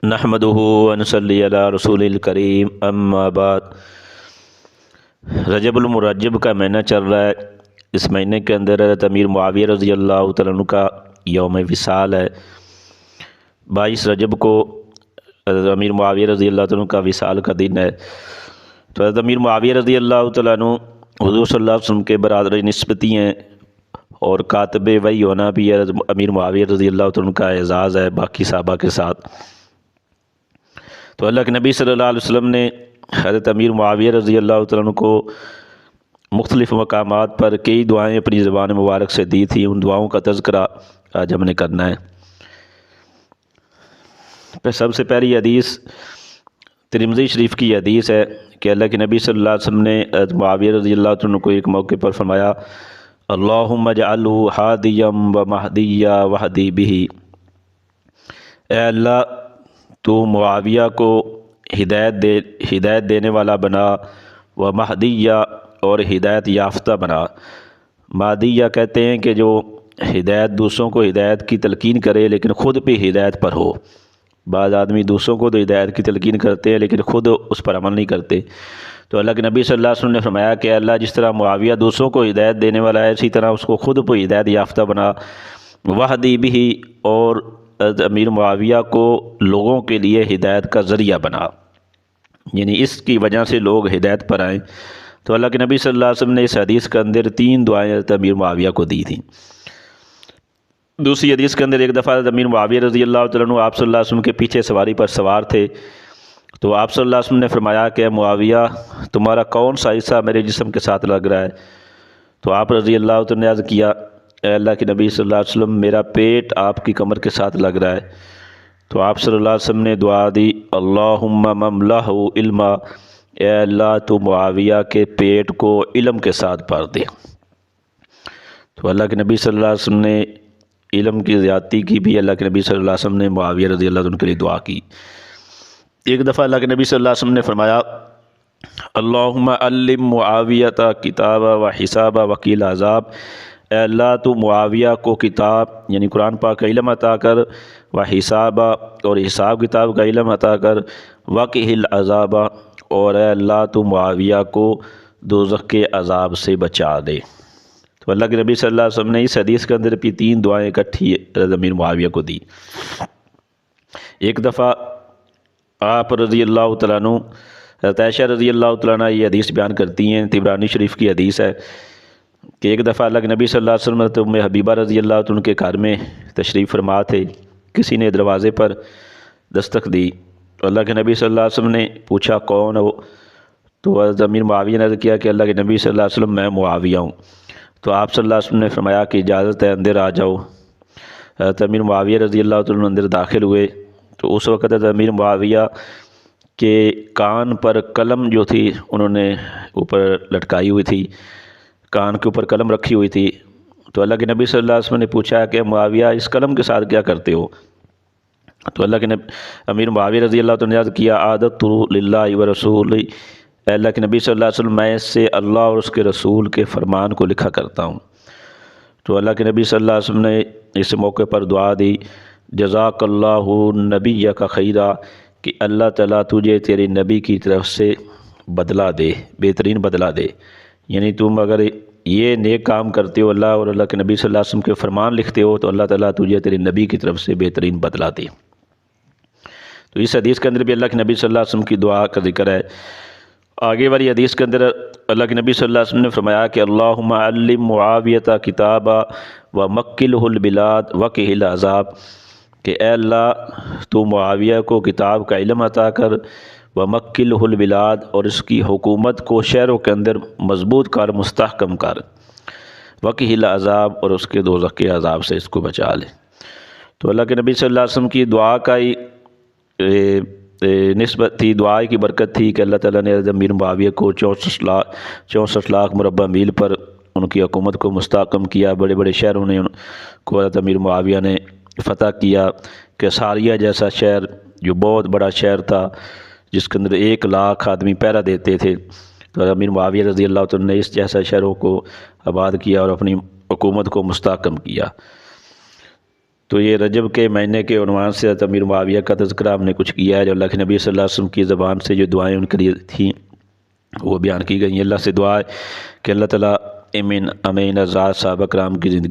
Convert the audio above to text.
نحمدہ ونصلی علی رسول الکریم اما بعد۔ رجب المرجب کا مہینہ چل رہا ہے۔ اس مہینے کے اندر حضرت امیر معاویہ رضی اللہ تعالیٰ عنہ کا یوم وصال ہے۔ 22 رجب کو حضرت امیر معاویہ رضی اللہ تعالیٰ عنہ کا وصال کا دن ہے۔ تو حضرت امیر معاویہ رضی اللہ تعالیٰ عنہ حضور صلی اللہ علیہ وسلم کے برادر نسبتی ہیں، اور کاتب وحی ہونا بھی حضرت امیر معاویہ رضی اللہ تعالیٰ عنہ کا اعزاز ہے باقی صحابہ کے ساتھ۔ تو اللہ کے نبی صلی اللہ علیہ وسلم نے حضرت امیر معاویہ رضی اللہ تعالیٰ عنہ کو مختلف مقامات پر کئی دعائیں اپنی زبان مبارک سے دی تھیں۔ ان دعاؤں کا تذکرہ آج ہم نے کرنا ہے۔ سب سے پہلی حدیث ترمذی شریف کی حدیث ہے کہ اللہ کے نبی صلی اللہ علیہ وسلم نے حضرت معاویہ رضی اللہ عنہ کو ایک موقع پر فرمایا، اللہم اجعلہ ہادیا و مہدیا وہدی بہ۔ اے اللہ تو معاویہ کو ہدایت دینے والا بنا، و مہدیہ اور ہدایت یافتہ بنا۔ مہدیہ کہتے ہیں کہ جو ہدایت دوسروں کو ہدایت کی تلقین کرے لیکن خود پہ ہدایت پر ہو۔ بعض آدمی دوسروں کو تو ہدایت کی تلقین کرتے ہیں لیکن خود اس پر عمل نہیں کرتے۔ تو اللہ کے نبی صلی اللہ علیہ وسلم نے فرمایا کہ اللہ جس طرح معاویہ دوسروں کو ہدایت دینے والا ہے، اسی طرح اس کو خود پہ ہدایت یافتہ بنا۔ وہدی بہ، اور امیر معاویہ کو لوگوں کے لیے ہدایت کا ذریعہ بنا، یعنی اس کی وجہ سے لوگ ہدایت پر آئیں۔ تو اللہ کے نبی صلی اللہ علیہ وسلم نے اس حدیث کے اندر 3 دعائیں حضرت امیر معاویہ کو دی تھیں۔ دوسری حدیث کے اندر ایک دفعہ حضرت امیر معاویہ رضی اللہ تعالیٰ عنہ آپ صلی اللہ علیہ وسلم کے پیچھے سواری پر سوار تھے، تو آپ صلی اللہ علیہ وسلم نے فرمایا کہ معاویہ تمہارا کون سا حصہ میرے جسم کے ساتھ لگ رہا ہے؟ تو آپ رضی اللہ تعالیٰ نے عرض کیا، اے اللہ کے نبی صلی اللہ علیہ وسلم میرا پیٹ آپ کی کمر کے ساتھ لگ رہا ہے۔ تو آپ صلی اللہ علیہ وسلم نے دعا دی، اللہم مملہ علما، اے اللہ تو معاویہ کے پیٹ کو علم کے ساتھ بھر دے۔ تو اللہ کے نبی صلی اللہ علیہ وسلم نے علم کی زیادتی کی بھی اللہ کے نبی صلی اللہ علیہ وسلم نے معاویہ رضی اللہ عنہ کے لیے دعا کی۔ ایک دفعہ اللہ کے نبی صلی اللہ علیہ وسلم نے فرمایا، اللہم علم معاویہ کتاب و حساب وکیل عذاب، اے اللہ تو معاویہ کو کتاب یعنی قرآن پاک کا علم عطا کر، و حساب اور حساب کتاب کا علم عطا کر، وکیل عذاب اور اے اللہ تو معاویہ کو دوزخ کے عذاب سے بچا دے۔ تو اللہ کے نبی صلی اللہ علیہ وسلم نے اس حدیث کے اندر بھی 3 دعائیں اکٹھی حضرت امیر معاویہ کو دی۔ ایک دفعہ آپ رضی اللہ تعالیٰ عنہ، حضرت عائشہ رضی اللہ تعالیٰ عنہ یہ حدیث بیان کرتی ہیں، طبرانی شریف کی حدیث ہے کہ ایک دفعہ اللہ کے نبی صلی اللہ علیہ وسلم حضرت ام حبیبہ رضی اللہ عنہ کے گھر میں تشریف فرما تھے۔ کسی نے دروازے پر دستک دی، تو اللہ کے نبی صلی اللہ علیہ وسلم نے پوچھا کون ہو؟ تو حضرت امیر معاویہ نے عرض کیا کہ اللہ کے نبی صلی اللہ علیہ وسلم میں معاویہ ہوں۔ تو آپ صلی اللہ علیہ وسلم نے فرمایا کہ اجازت ہے اندر آ جاؤ۔ حضرت امیر معاویہ رضی اللہ تعالیٰ عنہ اندر داخل ہوئے، تو اس وقت حضرت امیر معاویہ کے کان پر قلم جو تھی انہوں نے اوپر لٹکائی ہوئی تھی، کان کے اوپر قلم رکھی ہوئی تھی۔ تو اللہ کے نبی صلی اللہ علیہ وسلم نے پوچھا کہ معاویہ اس قلم کے ساتھ کیا کرتے ہو؟ تو اللہ کے امیر معاویہ رضی اللہ تعالیٰ نے عرض کیا، عادت للہ و رسول، اے اللہ کے نبی صلی اللہ علیہ وسلم میں اس سے اللہ اور اس کے رسول کے فرمان کو لکھا کرتا ہوں۔ تو اللہ کے نبی صلی اللہ علیہ وسلم نے اس موقع پر دعا دی، جزاک اللہ نبی کا خیرہ، کہ اللہ تعالیٰ تجھے تیرے نبی کی طرف سے بدلہ دے، بہترین بدلہ دے، یعنی تم اگر یہ نیک کام کرتے ہو اللہ اور اللہ کے نبی صلی اللہ علیہ وسلم کے فرمان لکھتے ہو تو اللہ تعالیٰ تجھے تیرے نبی کی طرف سے بہترین بدلہ دے۔ تو اس حدیث کے اندر بھی اللہ کے نبی صلی اللہ علیہ وسلم کی دعا کا ذکر ہے۔ آگے والی حدیث کے اندر اللہ کے نبی صلی اللہ علیہ وسلم نے فرمایا کہ اللہم علم معاویہ کتابا و مکلہ البلاد وکیل عذاب، کہ اے اللہ تو معاویہ کو کتاب کا علم عطا کر، و مکلہ البلاد اور اس کی حکومت کو شہروں کے اندر مضبوط کر، مستحکم کر، وکیل عذاب اور اس کے دوزخ کے عذاب سے اس کو بچا لے۔ تو اللہ کے نبی صلی اللہ علیہ وسلم کی دعا کا ہی نسبت تھی، دعا کی برکت تھی کہ اللہ تعالیٰ نے حضرت امیر معاویہ کو 64 لاکھ مربع میل پر ان کی حکومت کو مستحکم کیا۔ بڑے بڑے شہروں نے ان کو حضرت امیر معاویہ نے فتح کیا، کہ ساریہ جیسا شہر جو بہت بڑا شہر تھا جس کے اندر 1 لاکھ آدمی پہرا دیتے تھے، تو حضرت امیر معاویہ رضی اللہ عنہ نے اس جیسا شہروں کو آباد کیا اور اپنی حکومت کو مستحکم کیا۔ تو یہ رجب کے مہینے کے عنوان سے حضرت امیر معاویہ کا تذکرہ ہم نے کچھ کیا ہے، جو اللہ کے نبی صلی اللہ علیہ وسلم کی زبان سے جو دعائیں ان کے لیے تھیں وہ بیان کی گئی ہیں۔ اللہ سے دعا ہے کہ اللہ تعالیٰ امین آزاد صحابہ کرام کی زندگی